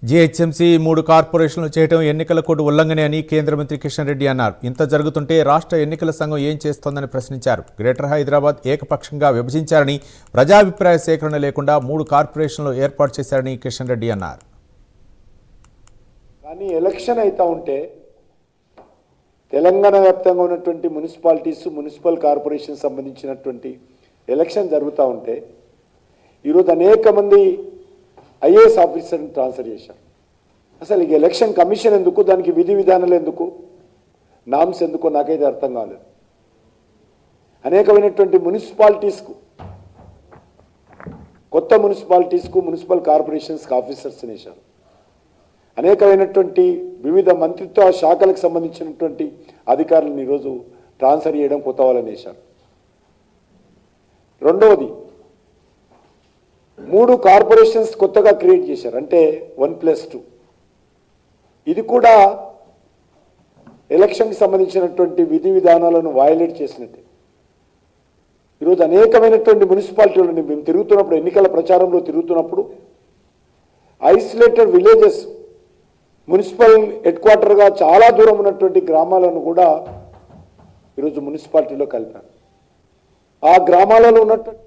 GHMC 3 కార్పొరేషన్లు చేయడం ఎన్నికల కోడ్ ఉల్లంఘనే అని కేంద్ర మంత్రి కిషన్ రెడ్డి అన్నారు. ఇంత జరుగుతుంటే రాష్ట్ర ఎన్నికల సంఘం ఏం చేస్తోందని ప్రశ్నించారు. గ్రేటర్ హైదరాబాద్ ఏకపక్షంగా విభజించారని, ప్రజాభిప్రాయ సేకరణ లేకుండా 3 కార్పొరేషన్లు ఏర్పాటు చేశారని కిషన్ రెడ్డి అన్నారు. కానీ ఎలక్షన్ అయితే ఉంటే తెలంగాణ వ్యాప్తంగా ఉన్నటువంటి మున్సిపాలిటీస్, మున్సిపల్ కార్పొరేషన్ సంబంధించినటువంటి ఎలక్షన్ జరుగుతూ ఉంటే ఈరోజు అనేక మంది ఐఏఎస్ ఆఫీసర్ని ట్రాన్స్ఫర్ చేశారు. అసలు ఈ ఎలక్షన్ కమిషన్ ఎందుకు, దానికి విధి విధానాలు ఎందుకు, నామ్స్ ఎందుకో నాకైతే అర్థం కాలేదు. అనేకమైనటువంటి మున్సిపాలిటీస్కు, కొత్త మున్సిపాలిటీస్కు, మున్సిపల్ కార్పొరేషన్స్కి ఆఫీసర్స్ వేశారు. అనేకమైనటువంటి వివిధ మంత్రిత్వ శాఖలకు సంబంధించినటువంటి అధికారులను ఈరోజు ట్రాన్స్ఫర్ చేయడం, కొత్త వాళ్ళని వేశారు. రెండవది, 3 కార్పొరేషన్స్ కొత్తగా క్రియేట్ చేశారు, అంటే 1+2. ఇది కూడా ఎలక్షన్కి సంబంధించినటువంటి విధి విధానాలను వయలేట్ చేసినట్టే. ఈరోజు అనేకమైనటువంటి మున్సిపాలిటీలను మేము తిరుగుతున్నప్పుడు, ఎన్నికల ప్రచారంలో తిరుగుతున్నప్పుడు, ఐసోలేటెడ్ విలేజెస్, మున్సిపల్ హెడ్ క్వార్టర్గా చాలా దూరం ఉన్నటువంటి గ్రామాలను కూడా ఈరోజు మున్సిపాలిటీలో కలిపారు. ఆ గ్రామాలలో ఉన్నటువంటి